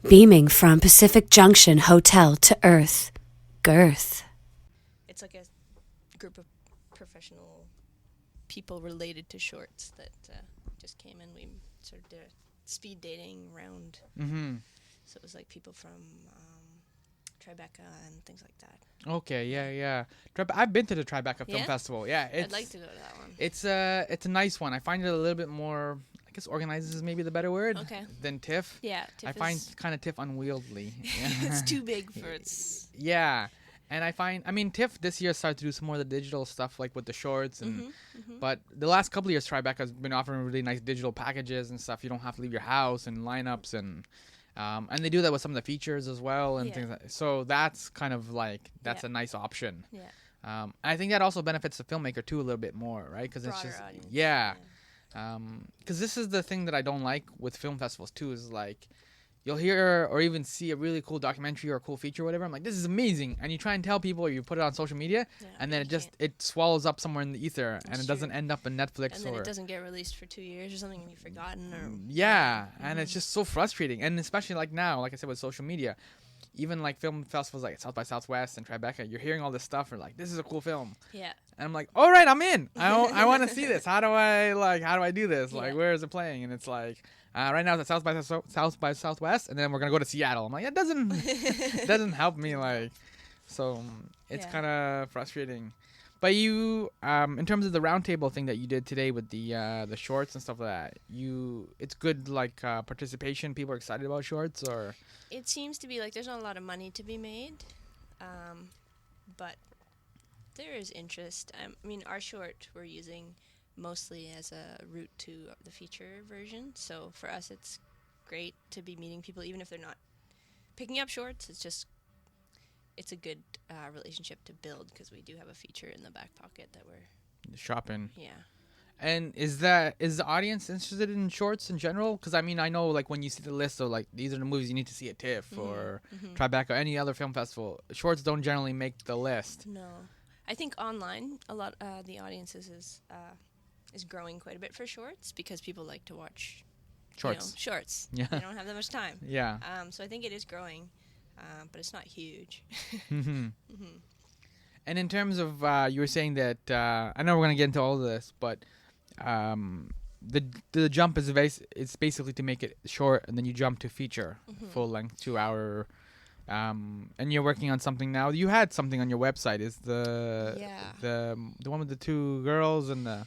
beaming from Pacific Junction Hotel to Earth, Girth. It's like a group of professional people related to shorts that just came in. We sort of did a speed dating round. Mm-hmm. So it was like people from Tribeca and things like that. Okay, yeah. I've been to the Tribeca Film Yeah? Festival. Yeah, I'd like to go to that one. It's a nice one. I find it a little bit more, I guess organized is maybe the better word. Okay. Than TIFF. Yeah, TIFF I find kind of TIFF unwieldy. it's too big for its... Yeah. And TIFF this year started to do some more of the digital stuff, like with the shorts, and but the last couple of years, Tribeca has been offering really nice digital packages and stuff. You don't have to leave your house and lineups, and they do that with some of the features as well, and things. So that's kind of like a nice option. Yeah. I think that also benefits the filmmaker too a little bit more, right? Because it's just because this is the thing that I don't like with film festivals too, is like you'll hear or even see a really cool documentary or a cool feature or whatever. I'm like, this is amazing. And you try and tell people, or you put it on social media, and then it swallows up somewhere in the ether, and it doesn't end up in Netflix. And then it doesn't get released for 2 years or something, and you've forgotten. And it's just so frustrating. And especially like now, like I said, with social media, even like film festivals like South by Southwest and Tribeca, you're hearing all this stuff, and like, this is a cool film. Yeah. And I'm like, all right, I'm in. I want to see this. How do I do this? Like, where is it playing? And it's like, right now it's at South by Southwest, and then we're gonna go to Seattle. I'm like, it doesn't help me, like, so it's kind of frustrating. But you, in terms of the roundtable thing that you did today with the shorts and stuff like that, it's good, like, participation. People are excited about shorts, or it seems to be like there's not a lot of money to be made, but there is interest. I mean, our short we're using mostly as a route to the feature version. So for us, it's great to be meeting people, even if they're not picking up shorts. It's a good relationship to build, because we do have a feature in the back pocket that we're shopping. Yeah. And is the audience interested in shorts in general? Because I mean, I know like when you see the list of like these are the movies you need to see at TIFF or Tribeca or any other film festival, shorts don't generally make the list. No, I think online a lot the audiences is growing quite a bit for shorts, because people like to watch shorts. Yeah. They don't have that much time. Yeah. So I think it is growing, but it's not huge. And in terms of you were saying that I know we're gonna get into all of this, but the jump is it's basically to make it short, and then you jump to feature, full length, 2 hour. And you're working on something now. You had something on your website. Is the one with the two girls and the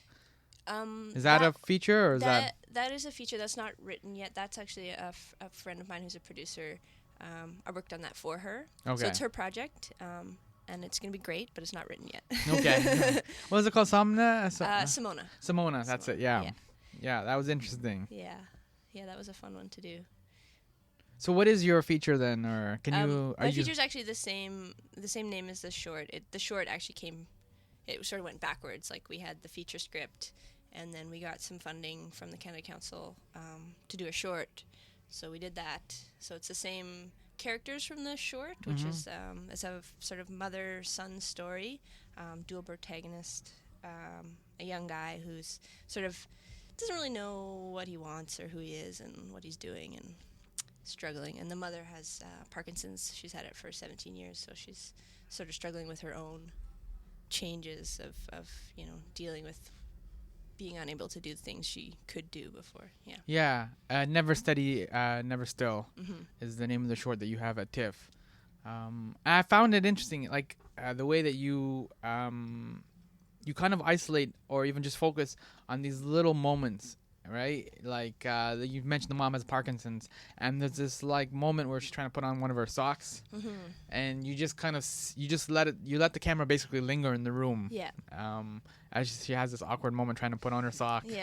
is that a feature, or is that is a feature that's not written yet. That's actually a friend of mine who's a producer. I worked on that for her. Okay. So it's her project, and it's gonna be great, but it's not written yet. Okay. What is it called? Simona. That's it. Yeah. That was interesting. Yeah, that was a fun one to do. So what is your feature then, or can you? My feature is actually the same name as the short. The short actually it sort of went backwards. Like, we had the feature script, and then we got some funding from the Canada Council to do a short. So we did that. So it's the same characters from the short, which is it's a sort of mother-son story, dual protagonist, a young guy who's sort of doesn't really know what he wants or who he is and what he's doing, and struggling. And the mother has Parkinson's. She's had it for 17 years, so she's sort of struggling with her own changes of dealing with being unable to do things she could do before. Never Steady, Never Still is the name of the short that you have at TIFF. I found it interesting, like the way that you kind of isolate or even just focus on these little moments, right? Like you mentioned the mom has Parkinson's, and there's this like moment where she's trying to put on one of her socks, and you just let the camera basically linger in the room. As she has this awkward moment trying to put on her sock. Was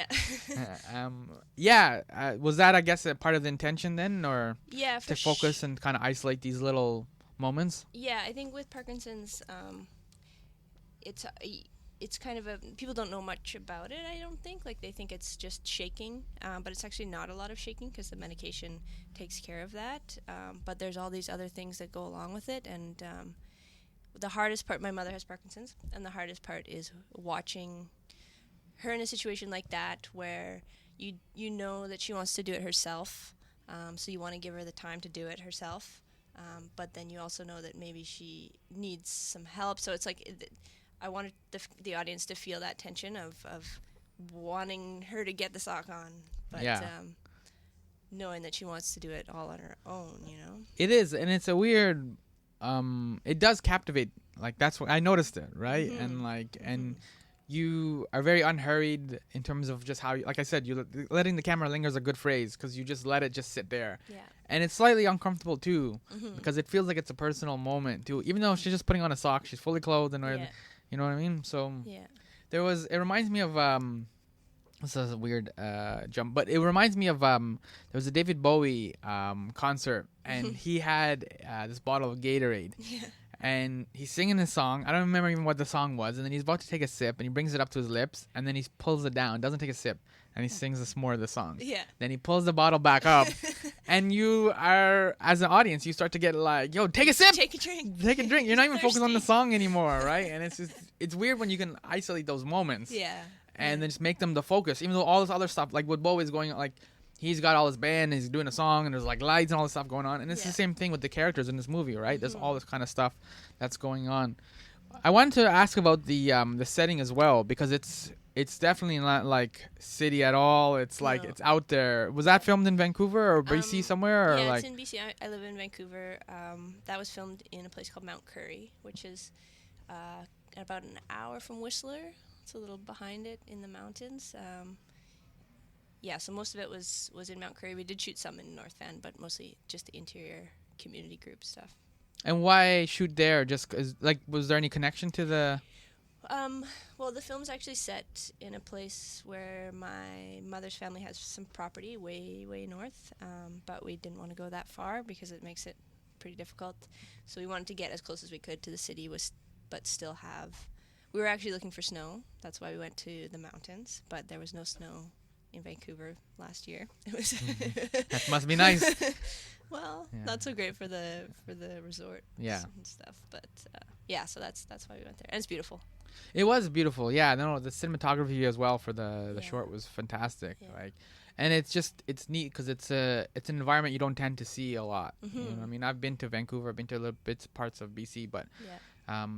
that, I guess, a part of the intention then, or to focus and kind of isolate these little moments? Yeah, I think with Parkinson's, it's kind of people don't know much about it, I don't think. Like, they think it's just shaking, but it's actually not a lot of shaking, because the medication takes care of that. But there's all these other things that go along with it, and the hardest part, my mother has Parkinson's, and the hardest part is watching her in a situation like that, where you know that she wants to do it herself, So you want to give her the time to do it herself. But then you also know that maybe she needs some help. So it's like I wanted the audience to feel that tension of wanting her to get the sock on, but knowing that she wants to do it all on her own, you know? It is, and it's a weird, it does captivate. Like, that's what I noticed it, right? And like, and you are very unhurried in terms of just how, like I said, you letting the camera linger is a good phrase, because you just let it just sit there. Yeah. And it's slightly uncomfortable too, because it feels like it's a personal moment too. Even though she's just putting on a sock, she's fully clothed and you know what I mean? So it reminds me of this is a weird jump, but it reminds me of there was a David Bowie concert, and he had this bottle of Gatorade. And he's singing his song. I don't remember even what the song was. And then he's about to take a sip, and he brings it up to his lips, and then he pulls it down, doesn't take a sip, and he sings some more of the song. Then he pulls the bottle back up, and you are, as an audience, you start to get like, yo, take a sip. Take a drink. Take a drink. You're not even focused on the song anymore, right? And it's just, it's weird when you can isolate those moments. And then just make them the focus, even though all this other stuff, like what Bowie's going on, like, he's got all his band, and he's doing a song, and there's like lights and all this stuff going on, and it's the same thing with the characters in this movie, right? There's all this kind of stuff that's going on. I wanted to ask about the setting as well, because it's definitely not like city at all. It's like it's out there. Was that filmed in Vancouver or BC somewhere? Or it's in BC. I live in Vancouver. That was filmed in a place called Mount Currie, which is about an hour from Whistler. It's a little behind it in the mountains. So most of it was in Mount Currie. We did shoot some in North Van, but mostly just the interior community group stuff. And why shoot there? Just 'cause, like, was there any connection to the... Well, the film's actually set in a place where my mother's family has some property way, way north, but we didn't want to go that far because it makes it pretty difficult. So we wanted to get as close as we could to the city, but still have... We were actually looking for snow. That's why we went to the mountains, but there was no snow in Vancouver last year. It was that must be nice. Well, not so great for the resort and stuff, but so that's why we went there, and it's beautiful. It was beautiful. No, the cinematography as well for the short was fantastic. Like, and it's neat because it's an environment you don't tend to see a lot. You know what I mean? I've been to Vancouver, I've been to little parts of BC, but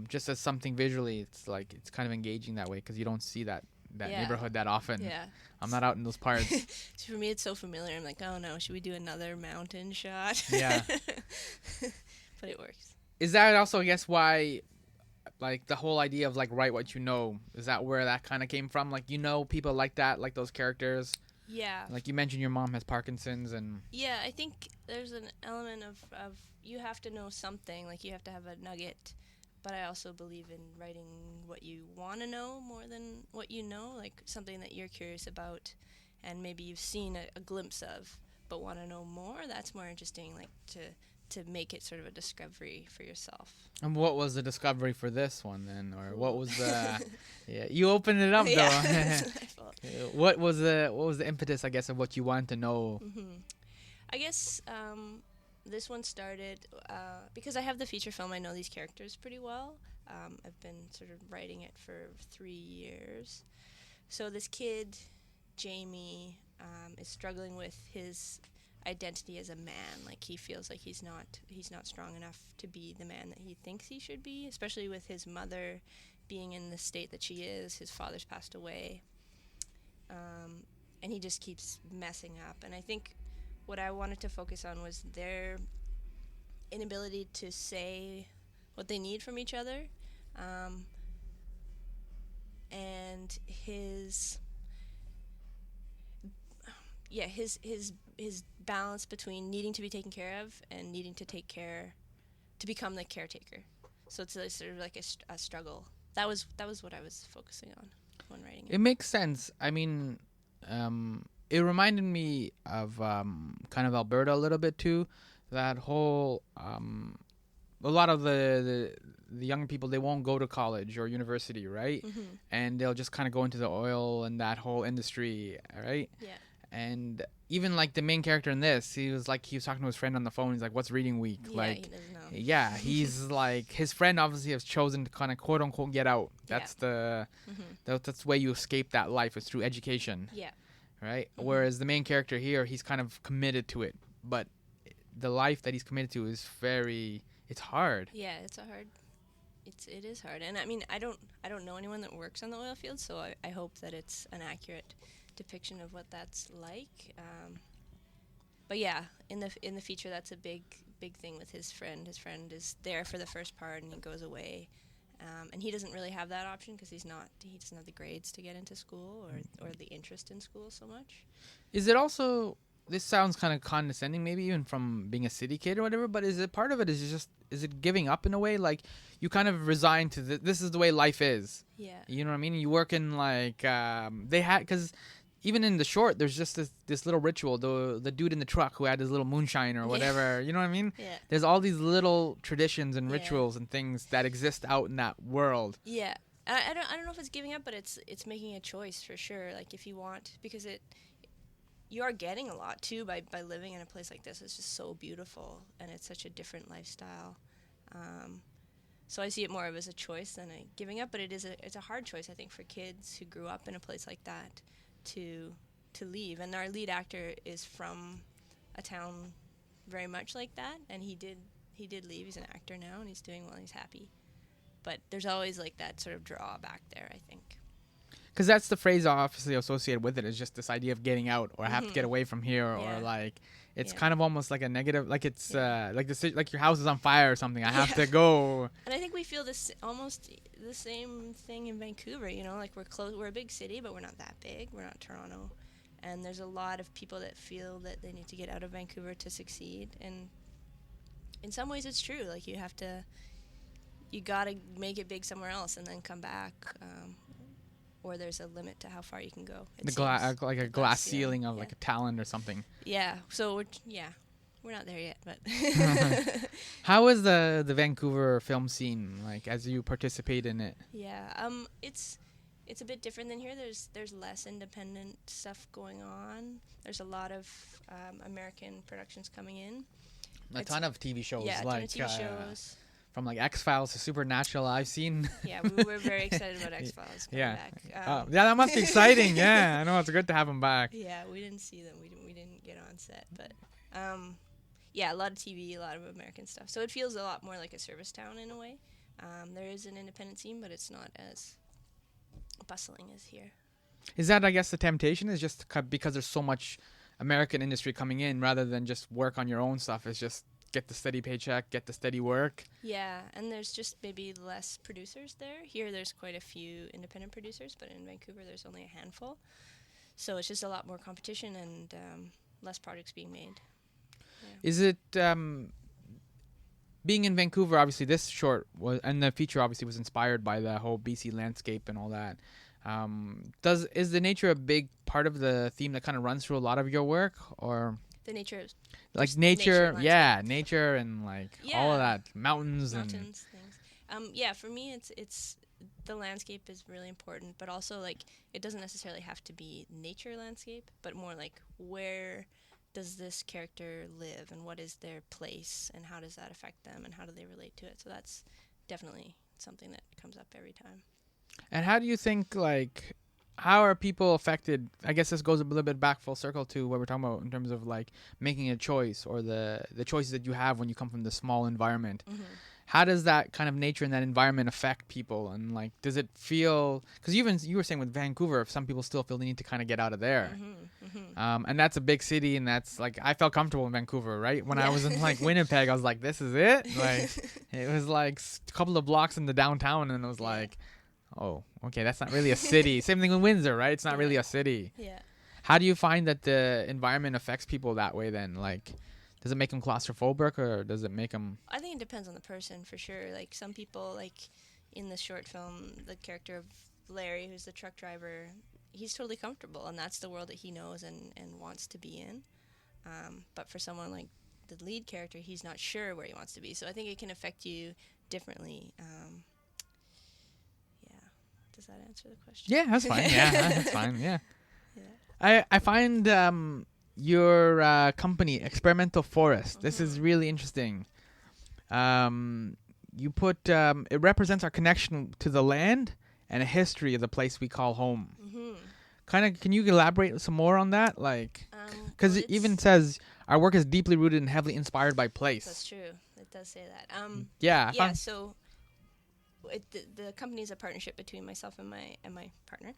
just as something visually, it's kind of engaging that way because you don't see that neighborhood that often. I'm not out in those parts. So for me, it's so familiar. I'm like, oh no, should we do another mountain shot? But it works. Is that also, I guess, why, like, the whole idea of, like, write what you know, is that where that kind of came from? Like, you know, people like that, like those characters? Yeah. Like you mentioned your mom has Parkinson's and... Yeah, I think there's an element of you have to know something, like you have to have a nugget. But I also believe in writing what you want to know more than what you know, like something that you're curious about and maybe you've seen a glimpse of but want to know more. That's more interesting, like to make it sort of a discovery for yourself. And what was the discovery for this one then? Or what was the... you opened it up though. That's my fault. What was the impetus, I guess, of what you wanted to know? I guess... this one started because I have the feature film. I know these characters pretty well. I've been sort of writing it for 3 years. So this kid, Jamie, is struggling with his identity as a man. Like he feels like he's not strong enough to be the man that he thinks he should be, especially with his mother being in the state that she is. His father's passed away. And he just keeps messing up. And I think what I wanted to focus on was their inability to say what they need from each other, and his balance between needing to be taken care of and needing to become the caretaker. So it's sort of like a struggle. That was what I was focusing on when writing it. It makes sense. I mean, it reminded me of kind of Alberta a little bit too. That whole a lot of the young people, they won't go to college or university, right? And they'll just kind of go into the oil and that whole industry, right? Yeah. And even like the main character in this, he was talking to his friend on the phone. He's like, "What's reading week?" Yeah, like, he doesn't know. Yeah, he's like, his friend obviously has chosen to kind of quote unquote get out. That's that's the way you escape that life, is through education. Yeah. Right? Whereas the main character here, he's kind of committed to it, but the life that he's committed to is it's hard. Yeah, it is hard. And I mean, I don't know anyone that works on the oil field, so I hope that it's an accurate depiction of what that's like. But yeah, in the feature, that's a big thing with his friend. His friend is there for the first part, and he goes away, and he doesn't really have that option because he doesn't have the grades to get into school or the interest in school so much. Is it also? This sounds kind of condescending, maybe even from being a city kid or whatever. But is it part of it? Is it giving up in a way? Like you kind of resign to this is the way life is. Yeah. You know what I mean? You work in like because even in the short, there's just this little ritual. The dude in the truck who had his little moonshine or whatever. You know what I mean? Yeah. There's all these little traditions and rituals and things that exist out in that world. Yeah. I don't know if it's giving up, but it's making a choice for sure. Like if you want, because you are getting a lot too by living in a place like this. It's just so beautiful, and it's such a different lifestyle. So I see it more of as a choice than a giving up, but it's a hard choice, I think, for kids who grew up in a place like that to leave. And our lead actor is from a town very much like that, and he did leave. He's an actor now, and he's doing well. He's happy, but there's always like that sort of drawback there, I think. Because that's the phrase obviously associated with it, is just this idea of getting out, or I have to get away from here, or like it's kind of almost like a negative, like it's like your house is on fire or something. I have to go. And I think we feel almost the same thing in Vancouver. You know, like we're a big city, but we're not that big. We're not Toronto, and there's a lot of people that feel that they need to get out of Vancouver to succeed. And in some ways, it's true. Like you gotta make it big somewhere else and then come back. Or there's a limit to how far you can go. Like a glass ceiling of like a talent or something. Yeah. So we're not there yet, but. How is the Vancouver film scene like as you participate in it? Yeah. It's a bit different than here. There's less independent stuff going on. There's a lot of American productions coming in. A ton of TV shows. Yeah, like, a ton of TV shows. From like X-Files to Supernatural, I've seen. Yeah, we were very excited about X-Files coming back. Yeah, that must be exciting. Yeah, I know, it's good to have them back. Yeah, we didn't see them. We didn't get on set, but yeah, a lot of TV, a lot of American stuff. So it feels a lot more like a service town in a way. There is an independent scene, but it's not as bustling as here. Is that, I guess, the temptation is just because there's so much American industry coming in, rather than just work on your own stuff? It's just get the steady paycheck, get the steady work. Yeah, and there's just maybe less producers there. Here there's quite a few independent producers, but in Vancouver there's only a handful. So it's just a lot more competition and less projects being made. Yeah. Is it being in Vancouver, obviously this short was, and the feature obviously was inspired by the whole BC landscape and all that. Is the nature a big part of the theme that kind of runs through a lot of your work, or the nature of like nature and like all of that, mountains and things. Yeah, for me it's the landscape is really important, but also like it doesn't necessarily have to be nature landscape, but more like where does this character live and what is their place and how does that affect them and how do they relate to it. So that's definitely something that comes up every time. And how do you think, like, how are people affected? I guess this goes a little bit back full circle to what we're talking about in terms of like making a choice, or the choices that you have when you come from the small environment. Mm-hmm. How does that kind of nature and that environment affect people? And like, does it feel, because you were saying with Vancouver, some people still feel they need to kind of get out of there. Mm-hmm, mm-hmm. And that's a big city, and that's like, I felt comfortable in Vancouver, right? When I was in like Winnipeg, I was like, this is it? Like, it was like a couple of blocks in the downtown, and it was like, oh, okay, that's not really a city. Same thing with Windsor, right? It's not really a city. Yeah. How do you find that the environment affects people that way then? Like, does it make them claustrophobic, or does it make them... I think it depends on the person, for sure. Like, some people, like, in the short film, the character of Larry, who's the truck driver, he's totally comfortable, and that's the world that he knows and wants to be in. But for someone like the lead character, he's not sure where he wants to be. So I think it can affect you differently. Does that answer the question? Yeah, that's fine. Yeah, that's fine. Yeah. I find your company, Experimental Forest. Mm-hmm. This is really interesting. You put it represents our connection to the land and a history of the place we call home. Mm-hmm. Kind of, can you elaborate some more on that? Like, because it even says our work is deeply rooted and heavily inspired by place. That's true. It does say that. Yeah. Yeah. So the company is a partnership between myself and my partner,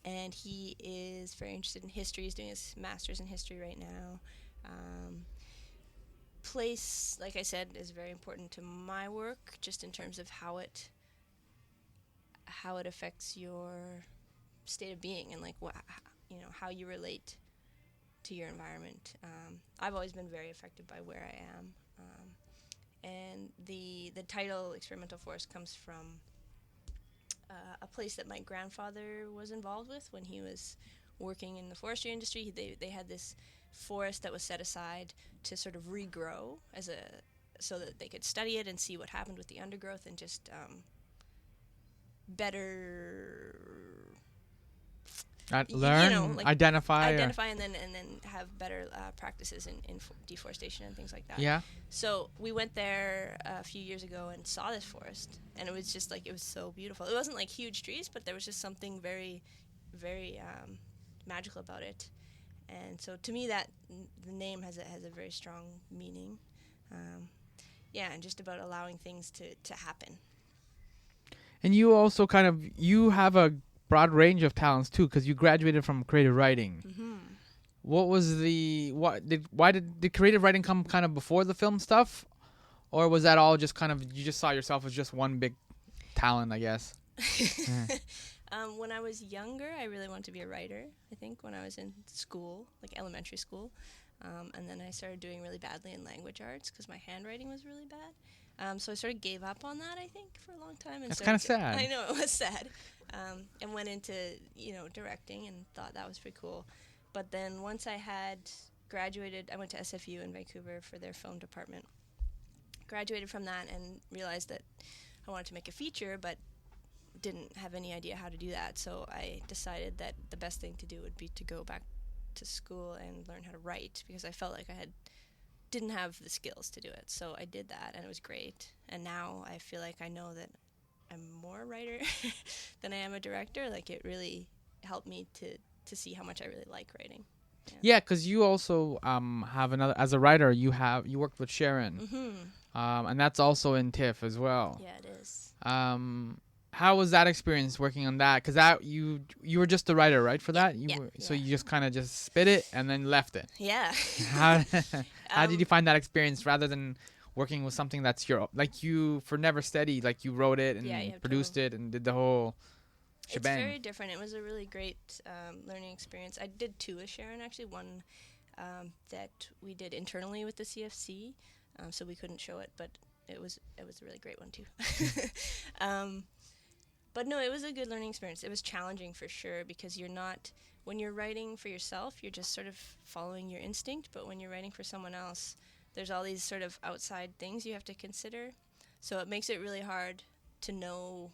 and he is very interested in history. He's doing his master's in history right now. Place, like I said, is very important to my work, just in terms of how it affects your state of being and like how you relate to your environment. I've always been very affected by where I am, and the title experimental forest comes from a place that my grandfather was involved with when he was working in the forestry industry. They had this forest that was set aside to sort of regrow so that they could study it and see what happened with the undergrowth and just better learn, identify and then have better practices in deforestation and things like that. Yeah. So we went there a few years ago and saw this forest, and it was just like, it was so beautiful. It wasn't like huge trees, but there was just something very, very magical about it. And so to me, that the name has a very strong meaning. And just about allowing things to happen. And you also you have a broad range of talents too, because you graduated from creative writing. Mm-hmm. What was why did creative writing come kind of before the film stuff, or was that all just kind of, you just saw yourself as just one big talent, I guess? When I was younger, I really wanted to be a writer, I think, when I was in school, like elementary school. And then I started doing really badly in language arts because my handwriting was really bad. So I sort of gave up on that, I think, for a long time. And that's kind of sad. I know, it was sad. And went into, directing and thought that was pretty cool. But then once I had graduated, I went to SFU in Vancouver for their film department. Graduated from that and realized that I wanted to make a feature, but didn't have any idea how to do that. So I decided that the best thing to do would be to go back to school and learn how to write, because I felt like I didn't have the skills to do it. So I did that, and it was great. And now I feel like I know that I'm more a writer than I am a director. Like, it really helped me to see how much I really like writing. Yeah, because you also have another, as a writer, you worked with Sharon. Mm-hmm. And that's also in TIFF as well. Yeah, it is. How was that experience working on that? Because that you were just the writer, right, for that? So you just kind of just spit it and then left it. Yeah. How did you find that experience, rather than working with something that's for Never Steady, like you wrote it and produced it and did the whole shebang? It's very different. It was a really great learning experience. I did two with Sharon, actually. One that we did internally with the CFC, so we couldn't show it, but it was a really great one too. But no, it was a good learning experience. It was challenging for sure, because when you're writing for yourself, you're just sort of following your instinct. But when you're writing for someone else, there's all these sort of outside things you have to consider. So it makes it really hard to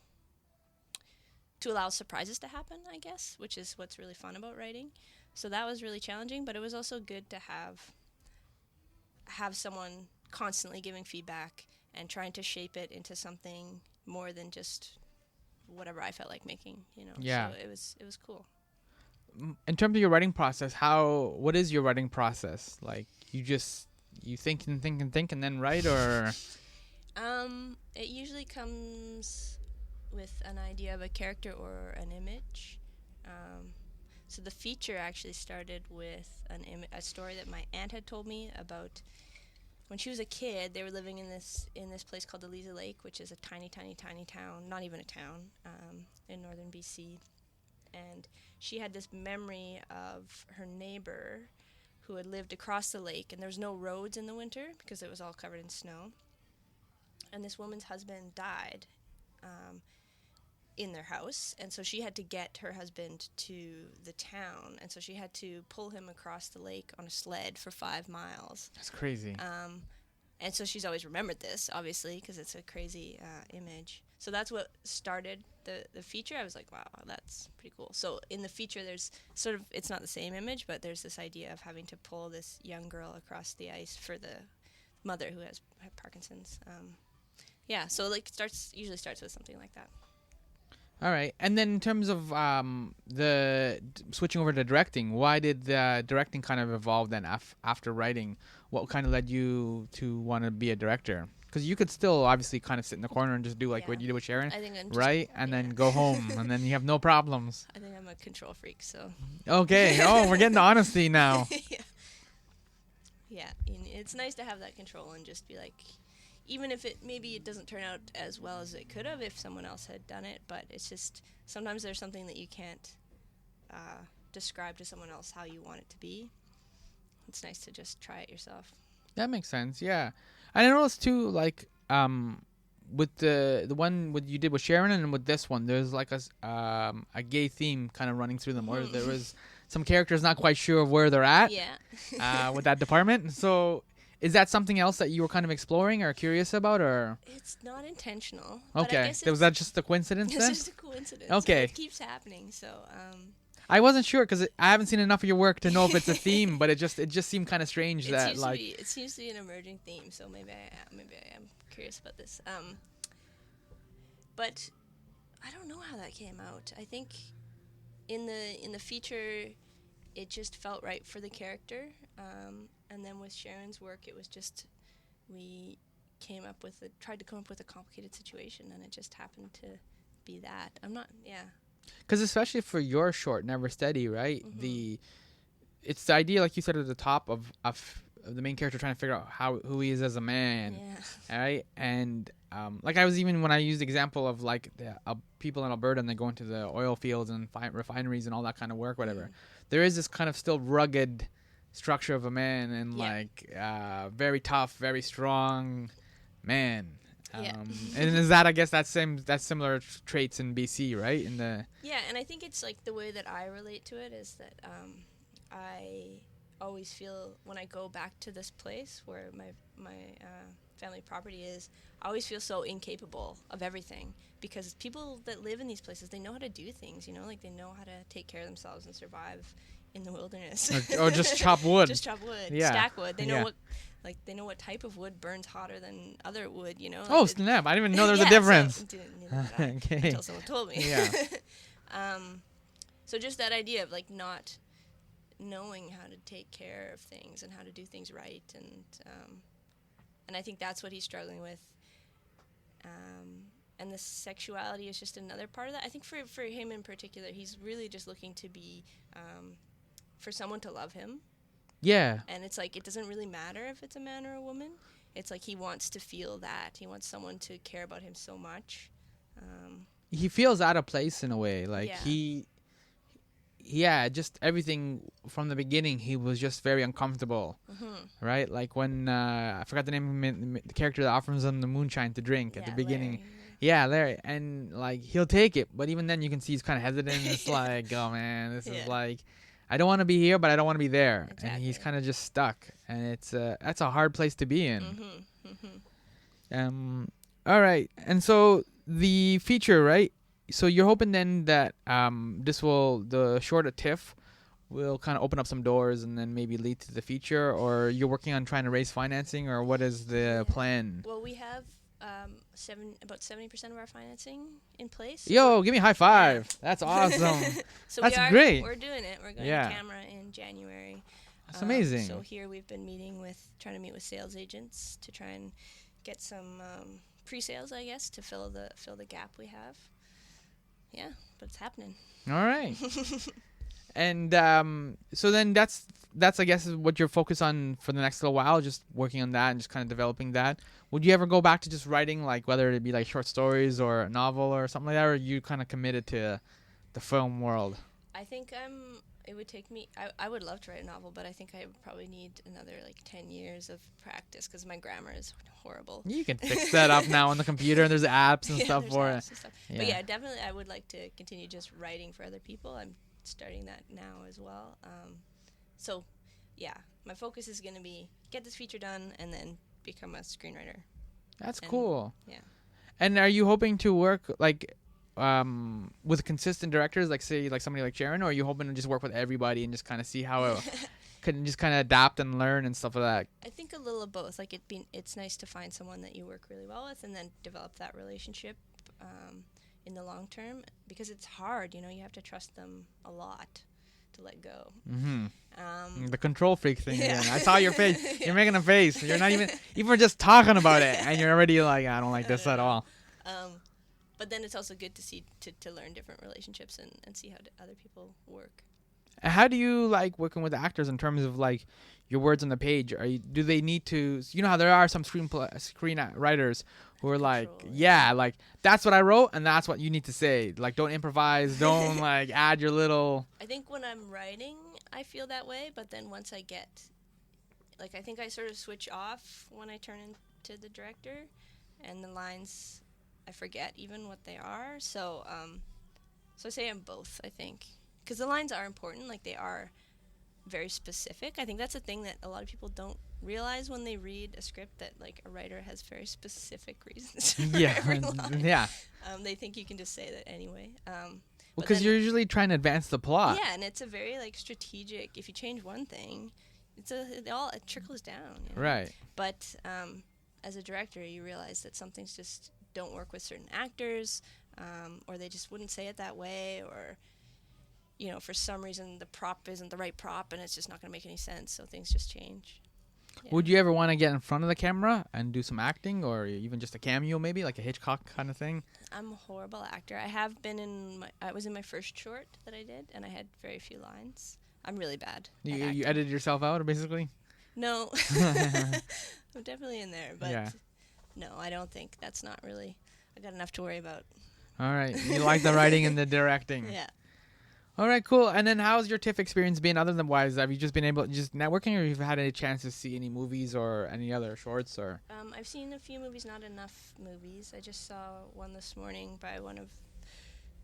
allow surprises to happen, I guess, which is what's really fun about writing. So that was really challenging, but it was also good to have someone constantly giving feedback and trying to shape it into something more than just whatever I felt like making, Yeah. So it was cool. In terms of your writing process, what is your writing process? Like, you think and think and think and then write, or? It usually comes with an idea of a character or an image. So the feature actually started with a story that my aunt had told me about. When she was a kid, they were living in this place called Eliza Lake, which is a tiny, tiny, tiny town, not even a town, in northern BC. And she had this memory of her neighbor who had lived across the lake, and there was no roads in the winter because it was all covered in snow. And this woman's husband died in their house, and so she had to get her husband to the town, and so she had to pull him across the lake on a sled for 5 miles. That's crazy. And so she's always remembered this, obviously, because it's a crazy image. So that's what started the feature. I was like, wow, that's pretty cool. So in the feature, there's sort of, it's not the same image, but there's this idea of having to pull this young girl across the ice for the mother who has Parkinson's. So like usually starts with something like that. All right. And then in terms of switching over to directing, why did the directing kind of evolve then after writing? What kind of led you to want to be a director? Because you could still obviously kind of sit in the corner and just do like what you did with Sharon, I think I'm right? And then go home, and then you have no problems. I think I'm a control freak, so. Okay. Oh, we're getting to honesty now. Yeah, it's nice to have that control and just be like, even if maybe it doesn't turn out as well as it could have if someone else had done it, but it's just sometimes there's something that you can't describe to someone else how you want it to be. It's nice to just try it yourself. That makes sense. Yeah, and I noticed too, like with the one you did with Sharon and with this one, there's like a gay theme kind of running through them, or there was some characters not quite sure of where they're at. Yeah. With that department. So, is that something else that you were kind of exploring or curious about, or? It's not intentional. But Okay. I guess Was that just a coincidence then? It's just a coincidence. Okay. It keeps happening. So. I wasn't sure because I haven't seen enough of your work to know if it's a theme, but it just seemed kind of strange that like. It seems to be an emerging theme, so maybe I am curious about this. But I don't know how that came out. I think in the feature, it just felt right for the character, and then with Sharon's work, it was just we tried to come up with a complicated situation, and it just happened to be that. Because especially for your short, Never Steady, right? Mm-hmm. It's the idea, like you said at the top, of the main character trying to figure out who he is as a man, right? And like I was even when I used the example of like the people in Alberta and they go into the oil fields and refineries and all that kind of work, whatever. There is this kind of still rugged structure of a man and like very tough, very strong man. And is that, I guess, that's similar traits in BC, right? And I think it's like the way that I relate to it is that I always feel when I go back to this place where my family property is, I always feel so incapable of everything because people that live in these places, they know how to do things, like they know how to take care of themselves and survive in the wilderness. Or just chop wood. Just chop wood, stack wood. They know they know what type of wood burns hotter than other wood, Oh, snap. I didn't even know there was a difference. So didn't know that Okay. until someone told me. Yeah. So just that idea of like not knowing how to take care of things and how to do things right, and I think that's what he's struggling with. And the sexuality is just another part of that. I think for him in particular, he's really just looking to be for someone to love him. Yeah. And it's like it doesn't really matter if it's a man or a woman. It's like he wants to feel that. He wants someone to care about him so much. He feels out of place in a way. Like just everything from the beginning, he was just very uncomfortable. Right? Like when, I forgot the name of the character that offers him the moonshine to drink at the beginning. Larry. Yeah, Larry. And like, he'll take it. But even then you can see he's kind of hesitant. It's like, oh man, this is like, I don't want to be here, but I don't want to be there. Exactly. And he's kind of just stuck. And that's a hard place to be in. All right. And so the feature, right? So you're hoping then that the short at TIFF will kind of open up some doors and then maybe lead to the feature, or you're working on trying to raise financing, or what is the plan? Well, we have about 70% of our financing in place. Yo, give me a high five. That's awesome. So that's great. We're doing it. We're going to camera in January. That's amazing. So here we've been trying to meet with sales agents to try and get some pre-sales, I guess, to fill the gap we have. Yeah, but it's happening. All right. And so then that's I guess is what you're focused on for the next little while, just working on that and just kind of developing that. Would you ever go back to just writing, like whether it be like short stories or a novel or something like that, or are you kind of committed to the film world? I think it would take me, I would love to write a novel, but I think I would probably need another 10 years of practice because my grammar is horrible. You can fix that up now on the computer, and there's apps and stuff for it. Yeah. But yeah, definitely I would like to continue just writing for other people. I'm starting that now as well. So yeah, my focus is going to be get this feature done and then become a screenwriter. That's cool. Yeah. And are you hoping to work with consistent directors, like say like somebody like Sharon, or are you hoping to just work with everybody and just kind of see how it can just kind of adapt and learn and stuff like that? I think a little of both. It's nice to find someone that you work really well with and then develop that relationship. in the long term, because it's hard. You know, you have to trust them a lot to let go. The control freak thing Yeah. again. I saw your face. You're making a face. You're not even just talking about it, and you're already like, I don't like this at all. But then it's also good to see to learn different relationships and see how other people work. How do you like working with the actors in terms of like your words on the page? Do they need to? You know how there are some screen writers who are like, yeah, like that's what I wrote and that's what you need to say. Like, don't improvise, don't like add your little. I think when I'm writing, I feel that way, but then once I get, like, I think I sort of switch off when I turn into the director, and the lines, I forget even what they are. So I say I'm both, I think, because the lines are important. Like, they are very specific. I think that's a thing that a lot of people don't realize when they read a script, that like a writer has very specific reasons for every line. Yeah. They think you can just say that anyway. Well, because you're usually trying to advance the plot. Yeah, and it's a very like strategic. If you change one thing, it trickles down. You know? Right. But as a director, you realize that some things just don't work with certain actors, or they just wouldn't say it that way, or you know, for some reason the prop isn't the right prop, and it's just not going to make any sense. So things just change. Yeah. Would you ever want to get in front of the camera and do some acting, or even just a cameo, maybe like a Hitchcock kind of thing? I'm a horrible actor. I have been I was in my first short that I did, and I had very few lines. I'm really bad. You edited yourself out, basically? No. I'm definitely in there, but no, I don't think that's not really. I got enough to worry about. All right. You like the writing and the directing. Yeah. All right, cool. And then how's your TIFF experience been other than wise? Have you just been able to just networking, or you've had any chance to see any movies or any other shorts? Or I've seen a few movies, not enough movies. I just saw one this morning by one of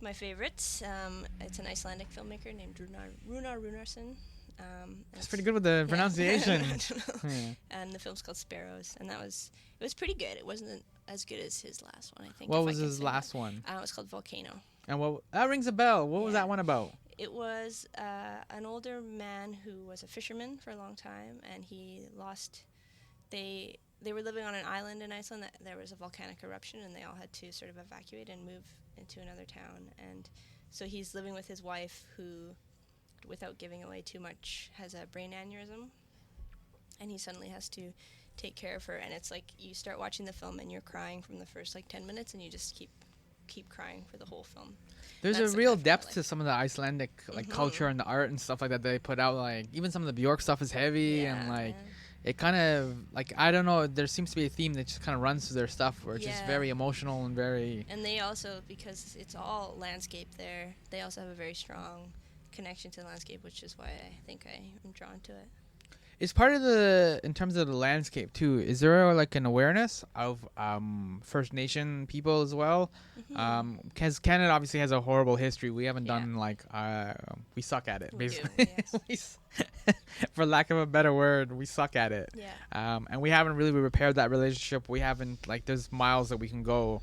my favorites. It's an Icelandic filmmaker named Runar Runarsson. That's pretty good with the pronunciation. I don't know. Yeah. And the film's called Sparrows, and it was pretty good. It wasn't as good as his last one, I think. What was his last one? It was called Volcano. And that rings a bell. What was that one about? It was an older man who was a fisherman for a long time, and he lost. They were living on an island in Iceland that there was a volcanic eruption, and they all had to sort of evacuate and move into another town. And so he's living with his wife, who, without giving away too much, has a brain aneurysm, and he suddenly has to take care of her. And it's like you start watching the film and you're crying from the first 10 minutes, and you just keep crying for the whole film. There's a real depth to some of the Icelandic culture and the art and stuff like that they put out. Like even some of the Bjork stuff is heavy and it kind of I don't know. There seems to be a theme that just kind of runs through their stuff, where it's just very emotional and very. And they also, because it's all landscape there, they also have a very strong connection to the landscape, which is why I think I am drawn to it. Is part of in terms of the landscape too, is there like an awareness of First Nation people as well? Because Canada obviously has a horrible history. We haven't done we suck at it, basically. Do, yes. For lack of a better word, we suck at it. Yeah. And we haven't really repaired that relationship. We haven't, there's miles that we can go.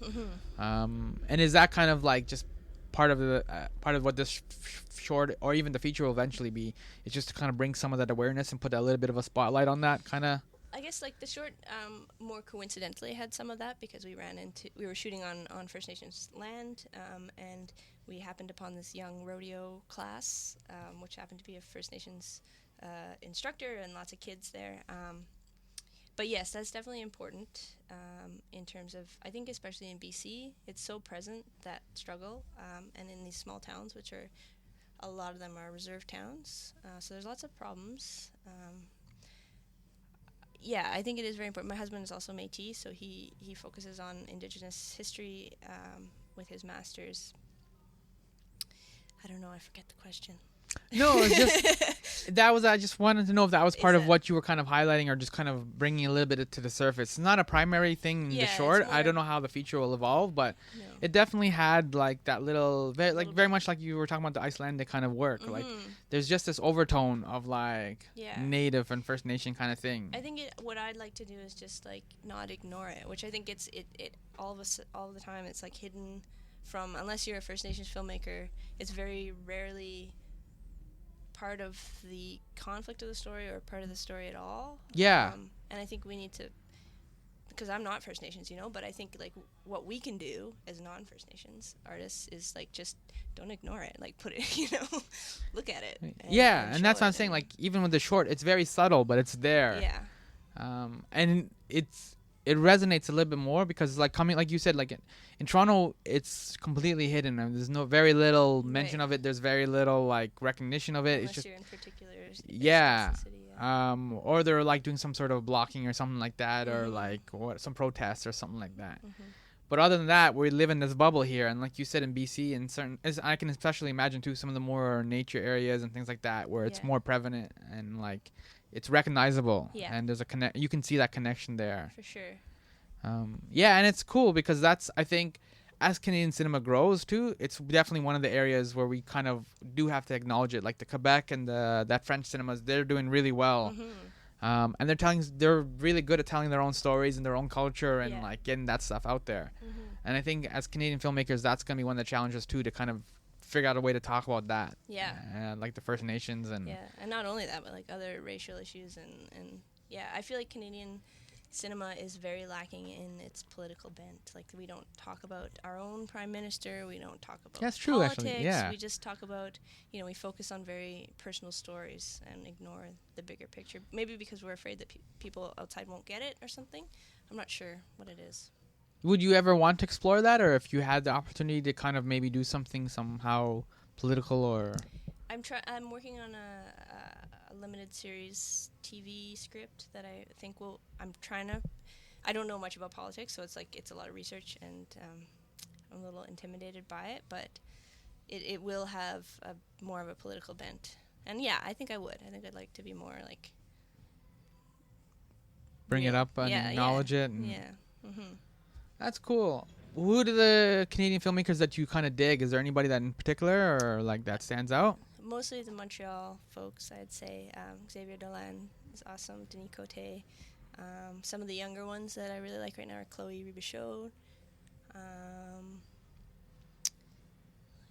And is that kind of just part of what this short or even the feature will eventually be? It's just to kind of bring some of that awareness and put a little bit of a spotlight on that kind of. I guess the short more coincidentally had some of that, because we were shooting on First Nations land, and we happened upon this young rodeo class, which happened to be a First Nations instructor, and lots of kids there. But yes, that's definitely important in terms of, I think especially in BC, it's so present, that struggle, and in these small towns, which are, a lot of them are reserve towns, so there's lots of problems. Yeah, I think it is very important. My husband is also Métis, so he focuses on Indigenous history with his master's. I don't know, I forget the question. No, it's just I just wanted to know if that was part of what you were kind of highlighting, or just kind of bringing a little bit to the surface. It's not a primary thing in the short. I don't know how the feature will evolve, but it definitely had that little, very much like you were talking about the Icelandic kind of work. There's just this overtone of Native and First Nation kind of thing. I think what I'd like to do is just not ignore it, which I think it all the time it's hidden from, unless you're a First Nations filmmaker, it's very rarely part of the conflict of the story or part of the story at all. Yeah. And I think we need to because I'm not First Nations, but I think like what we can do as non-First Nations artists is like just don't ignore it, like put it, look at it. And that's what I'm saying. Like even with the short, it's very subtle, but it's there. Yeah. And it resonates a little bit more because like coming, like you said, like in Toronto, it's completely hidden. And there's very little mention of it. There's very little like recognition of it. Unless it's just you're in particular. City, or they're like doing some sort of blocking or something like that, or like some protests or something like that. But other than that, we live in this bubble here, and like you said in BC, and I can especially imagine too some of the more nature areas and things like that where it's more prevalent and like it's recognizable, and there's you can see that connection there. For sure. And it's cool because that's, I think, as Canadian cinema grows too, it's definitely one of the areas where we kind of do have to acknowledge it. Like the Quebec and that French cinemas, they're doing really well. And they're really good at telling their own stories and their own culture and like getting that stuff out there. And I think as Canadian filmmakers, that's going to be one of the challenges too, to kind of figure out a way to talk about that. Like the First Nations and not only that, but like other racial issues and I feel like Canadian cinema is very lacking in its political bent. Like we don't talk about our own prime minister, we don't talk about That's true, politics, actually. we just talk about, we focus on very personal stories and ignore the bigger picture. Maybe because we're afraid that people outside won't get it or something. I'm not sure what it is. Would you ever want to explore that, or if you had the opportunity to kind of maybe do something somehow political or... I'm working on a limited series TV script that I think I don't know much about politics, so it's a lot of research, and I'm a little intimidated by it, but it will have more of a political bent. And I think I would. I think I'd like to be more like... Bring it up and acknowledge it. And Mm-hmm. That's cool. Who are the Canadian filmmakers that you kind of dig? Is there anybody that in particular or like that stands out? Mostly the Montreal folks, I'd say. Xavier Dolan is awesome. Denis Cote. Some of the younger ones that I really like right now are Chloe Ribichaud.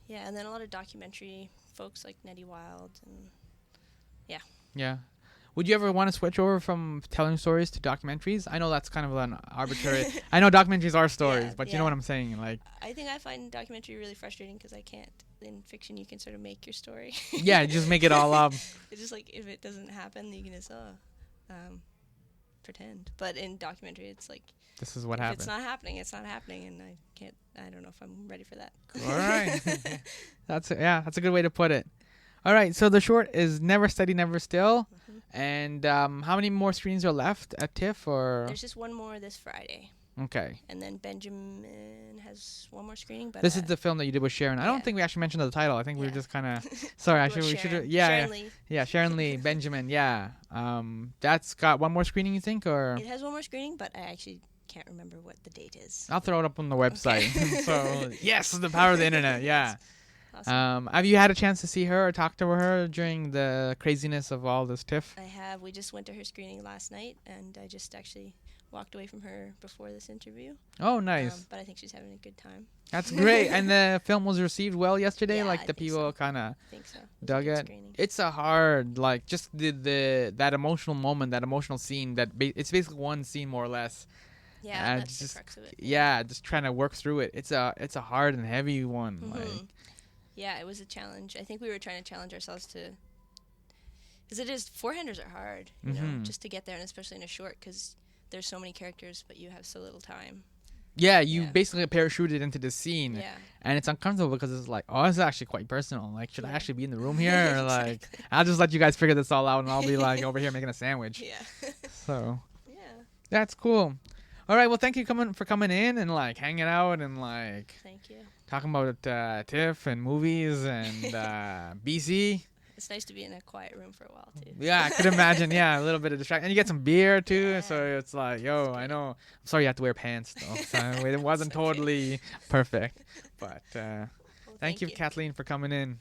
And then a lot of documentary folks like Nettie Wild. And Yeah. Would you ever want to switch over from telling stories to documentaries? I know that's kind of an arbitrary... I know documentaries are stories, but you know what I'm saying? Like, I think I find documentary really frustrating because I can't... In fiction, you can sort of make your story. Just make it all up. It's just like, if it doesn't happen, you can just pretend. But in documentary, it's like... This is what happened. If it's not happening, it's not happening, and I don't know if I'm ready for that. All right. That's a good way to put it. All right, so the short is Never Steady, Never Still. And how many more screenings are left at TIFF? Or there's just one more this Friday. Okay. And then Benjamin has one more screening. But this is the film that you did with Sharon. I don't think we actually mentioned the title. I think we were just kind of... Sorry, we should... Sharon Lee. Yeah, Sharon Lee, Benjamin, that's got one more screening, you think? Or it has one more screening, but I actually can't remember what the date is. I'll throw it up on the website. Okay. So, yes, the power of the internet, Awesome. Have you had a chance to see her or talk to her during the craziness of all this TIFF? I have. We just went to her screening last night, and I just actually walked away from her before this interview. Oh, nice. But I think she's having a good time. That's great. And the film was received well yesterday? Yeah, like the people kind of dug it? Screening. It's a hard, like, just that emotional moment, that emotional scene, it's basically one scene more or less. Yeah, that's the crux of it. Yeah, just trying to work through it. It's a hard and heavy one. Mm-hmm. Like... Yeah, it was a challenge. I think we were trying to challenge ourselves because four-handers are hard, you know, just to get there, and especially in a short because there's so many characters, but you have so little time. Yeah, you basically parachuted into the scene, and it's uncomfortable because it's like, oh, it's actually quite personal. Like, should I actually be in the room here? Or like, I'll just let you guys figure this all out, and I'll be like over here making a sandwich. Yeah. So. Yeah. That's cool. All right. Well, thank you for coming in and like hanging out and like. Thank you. Talking about TIFF and movies and BC. It's nice to be in a quiet room for a while, too. Yeah, I could imagine. Yeah, a little bit of distraction. And you get some beer, too. So it's like, I know. I'm sorry you have to wear pants, though. So it wasn't totally perfect. But thank you, Kathleen, for coming in.